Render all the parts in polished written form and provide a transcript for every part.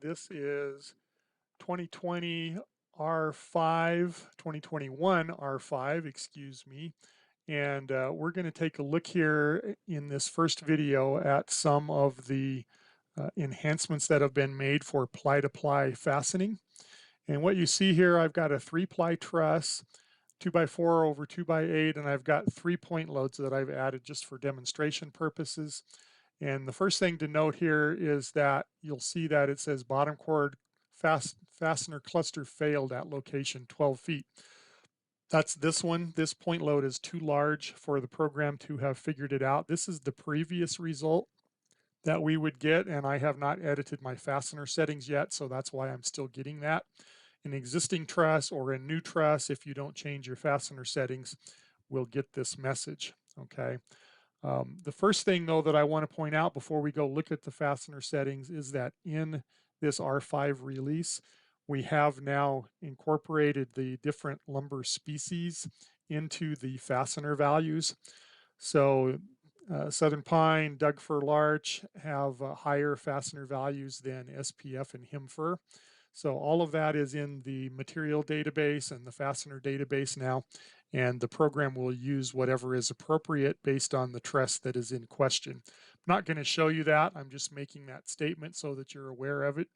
This is 2020 R5, 2021 R5, excuse me. And we're going to take a look here in this first video at some of the enhancements that have been made for ply-to-ply fastening. And what you see here, I've got a 3-ply truss, 2x4 over 2x8, and I've got 3-point loads that I've added just for demonstration purposes. And the first thing to note here is that you'll see that it says bottom cord fastener cluster failed at location 12 feet. That's this one. This point load is too large for the program to have figured it out. This is the previous result that we would get, and I have not edited my fastener settings yet, so that's why I'm still getting that. An existing truss or a new truss, if you don't change your fastener settings, will get this message, okay? The first thing, though, that I want to point out before we go look at the fastener settings is that in this R5 release, we have now incorporated the different lumber species into the fastener values. So Southern Pine, Doug Fir Larch have higher fastener values than SPF and Hem-Fir. So all of that is in the material database and the fastener database now, and the program will use whatever is appropriate based on the truss that is in question. I'm not going to show you that. I'm just making that statement so that you're aware of it.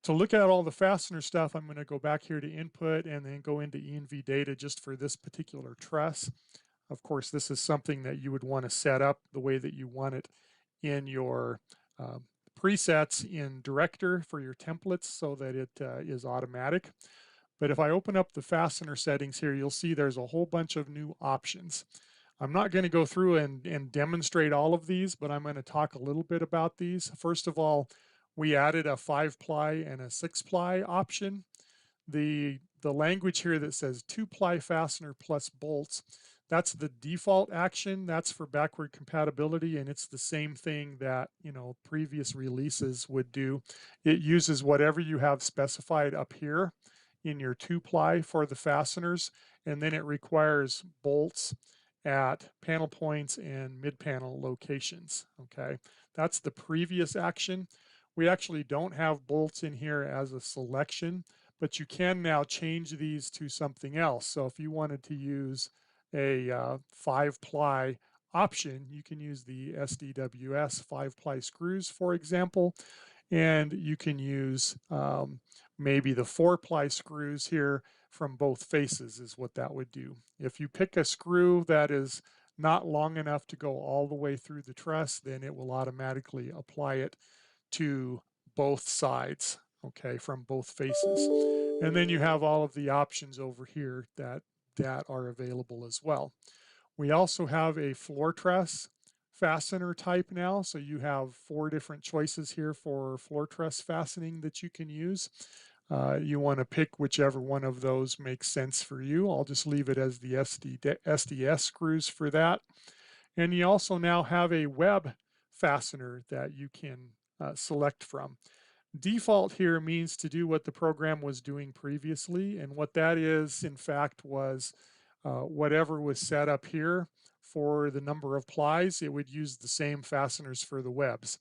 To look at all the fastener stuff, I'm going to go back here to input and then go into ENV data just for this particular truss. Of course, this is something that you would want to set up the way that you want it in your presets in Director for your templates so that it is automatic. But if I open up the fastener settings here, you'll see there's a whole bunch of new options. I'm not going to go through and demonstrate all of these, but I'm going to talk a little bit about these. First of all, we added a 5-ply and a 6-ply option. The language here that says 2-ply fastener plus bolts, that's the default action. That's for backward compatibility, and it's the same thing that, previous releases would do. It uses whatever you have specified up here in your 2-ply for the fasteners, and then it requires bolts at panel points and mid-panel locations, okay? That's the previous action. We actually don't have bolts in here as a selection, but you can now change these to something else. So if you wanted to use a 5-ply option, you can use the SDWS 5-ply screws, for example, and you can use maybe the 4-ply screws here from both faces is what that would do. If you pick a screw that is not long enough to go all the way through the truss, then it will automatically apply it to both sides, okay, from both faces. And then you have all of the options over here that are available as well. We also have a floor truss fastener type now, so you have 4 different choices here for floor truss fastening that you can use. You want to pick whichever one of those makes sense for you. I'll just leave it as the SDS screws for that. And you also now have a web fastener that you can select from. Default here means to do what the program was doing previously, and what that is, in fact, was whatever was set up here for the number of plies, it would use the same fasteners for the webs.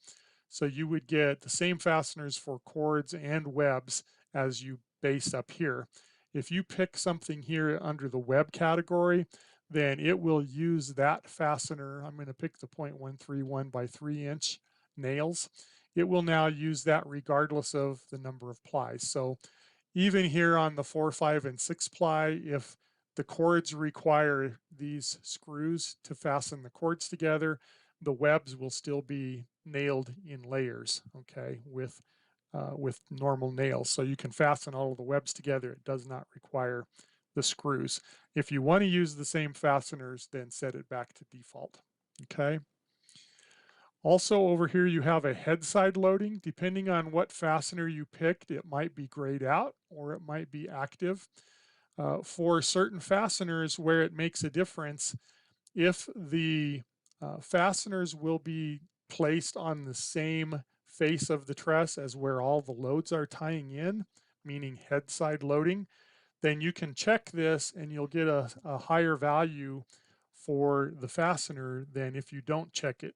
So you would get the same fasteners for cords and webs as you base up here. If you pick something here under the web category, then it will use that fastener. I'm going to pick the 0.131 by 3 inch nails. It will now use that regardless of the number of plies. So even here on the 4, 5, and 6 ply, if the cords require these screws to fasten the cords together, the webs will still be nailed in layers, okay, with normal nails. So you can fasten all of the webs together. It does not require the screws. If you want to use the same fasteners, then set it back to default, okay? Also over here you have a head side loading. Depending on what fastener you picked, it might be grayed out or it might be active. For certain fasteners where it makes a difference, if the fasteners will be placed on the same face of the truss as where all the loads are tying in, meaning head side loading, then you can check this and you'll get a higher value for the fastener than if you don't check it.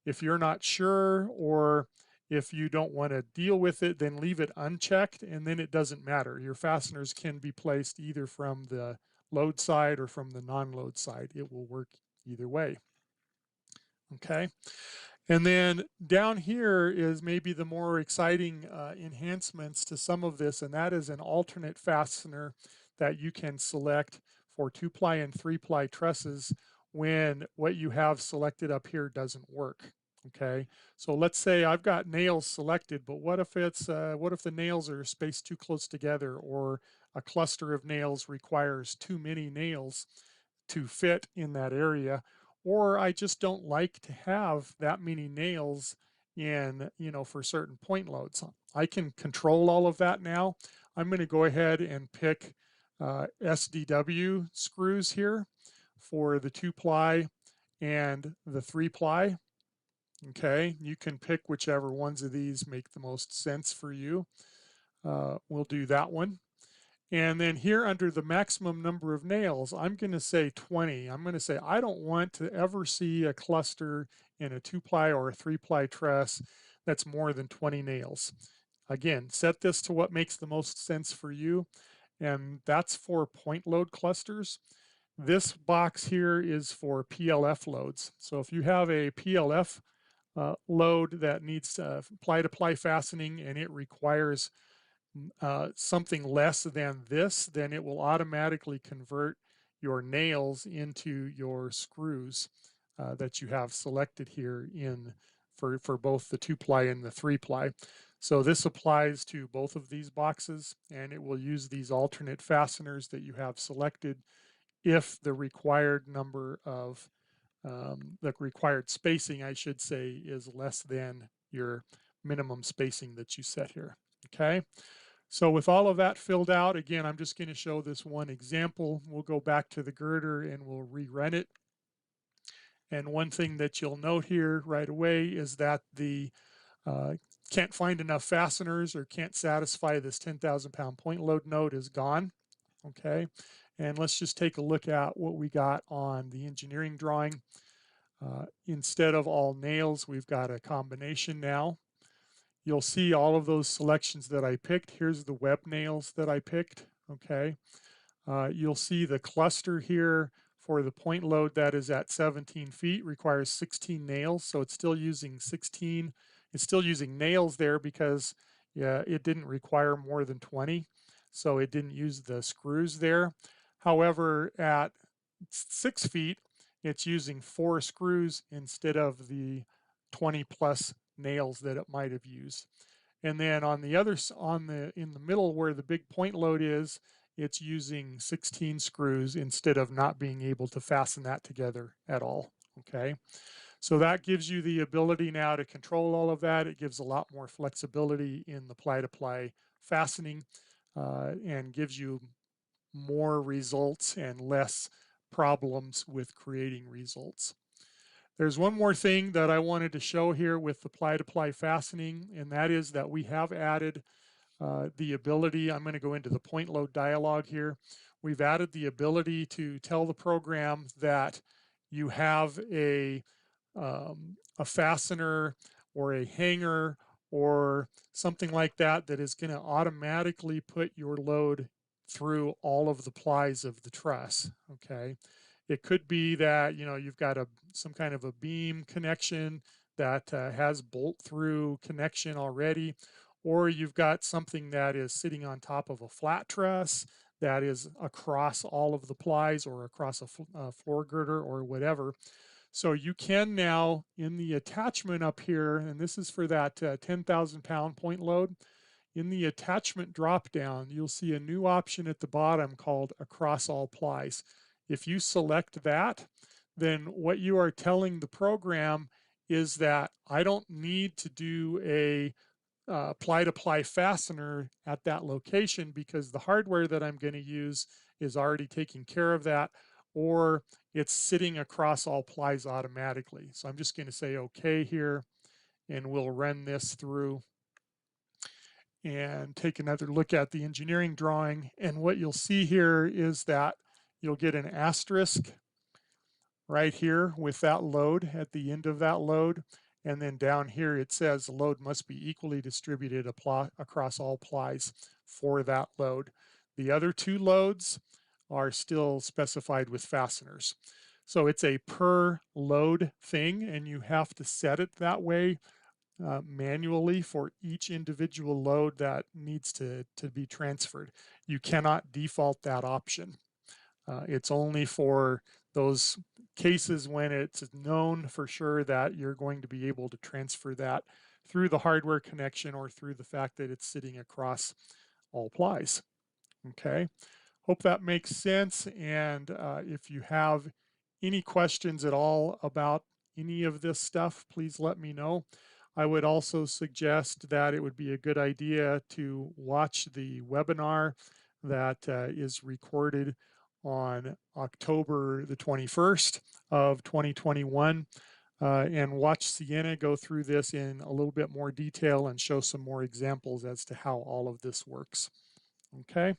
If you're not sure, or If you don't want to deal with it, then leave it unchecked, and then it doesn't matter. Your fasteners can be placed either from the load side or from the non-load side. It will work either way. Okay. And then down here is maybe the more exciting enhancements to some of this, and that is an alternate fastener that you can select for 2-ply and 3-ply trusses when what you have selected up here doesn't work. Okay, so let's say I've got nails selected, but what if the nails are spaced too close together, or a cluster of nails requires too many nails to fit in that area, or I just don't like to have that many nails in, for certain point loads. I can control all of that now. I'm going to go ahead and pick SDW screws here for the 2-ply and the 3-ply. Okay, you can pick whichever ones of these make the most sense for you. We'll do that one. And then here under the maximum number of nails, I'm going to say 20. I'm going to say I don't want to ever see a cluster in a 2-ply or a 3-ply truss that's more than 20 nails. Again, set this to what makes the most sense for you, and that's for point load clusters. This box here is for PLF loads. So if you have a PLF load that needs ply-to-ply fastening and it requires something less than this, then it will automatically convert your nails into your screws that you have selected here for both the 2-ply and the 3-ply. So this applies to both of these boxes, and it will use these alternate fasteners that you have selected if the required number of the required spacing, I should say, is less than your minimum spacing that you set here. Okay. So with all of that filled out, again, I'm just going to show this one example. We'll go back to the girder and we'll rerun it. And one thing that you'll note here right away is that the can't find enough fasteners or can't satisfy this 10,000 pound point load node is gone. Okay. And let's just take a look at what we got on the engineering drawing. Instead of all nails, we've got a combination now. You'll see all of those selections that I picked. Here's the web nails that I picked, okay? You'll see the cluster here for the point load that is at 17 feet requires 16 nails, so it's still using 16. It's still using nails there because it didn't require more than 20, so it didn't use the screws there. However, at 6 feet, it's using 4 screws instead of the 20 plus nails that it might have used. And then on the other in the middle where the big point load is, it's using 16 screws instead of not being able to fasten that together at all. Okay. So that gives you the ability now to control all of that. It gives a lot more flexibility in the ply-to-ply fastening and gives you more results and less problems with creating results. There's one more thing that I wanted to show here with the ply-to-ply fastening, and that is that we have added the ability, I'm going to go into the point load dialog here. We've added the ability to tell the program that you have a fastener or a hanger or something like that that is going to automatically put your load through all of the plies of the truss. Okay. It could be that, you've got some kind of a beam connection that has bolt through connection already, or you've got something that is sitting on top of a flat truss that is across all of the plies or across a floor girder or whatever. So you can now, in the attachment up here, and this is for that 10,000 pound point load, in the attachment drop down, you'll see a new option at the bottom called across all plies. If you select that, then what you are telling the program is that I don't need to do a ply-to-ply fastener at that location because the hardware that I'm going to use is already taking care of that, or it's sitting across all plies automatically. So I'm just going to say okay here, and we'll run this through and take another look at the engineering drawing. And what you'll see here is that you'll get an asterisk right here with that load at the end of that load. And then down here it says the load must be equally distributed across all plies for that load. The other two loads are still specified with fasteners. So it's a per load thing, and you have to set it that way manually for each individual load that needs to be transferred. You cannot default that option. It's only for those cases when it's known for sure that you're going to be able to transfer that through the hardware connection or through the fact that it's sitting across all plies. Okay, hope that makes sense. And if you have any questions at all about any of this stuff, please let me know. I would also suggest that it would be a good idea to watch the webinar that is recorded on October the 21st of 2021 and watch Sienna go through this in a little bit more detail and show some more examples as to how all of this works. Okay,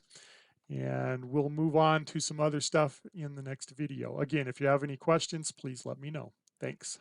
and we'll move on to some other stuff in the next video. Again, if you have any questions, please let me know. Thanks.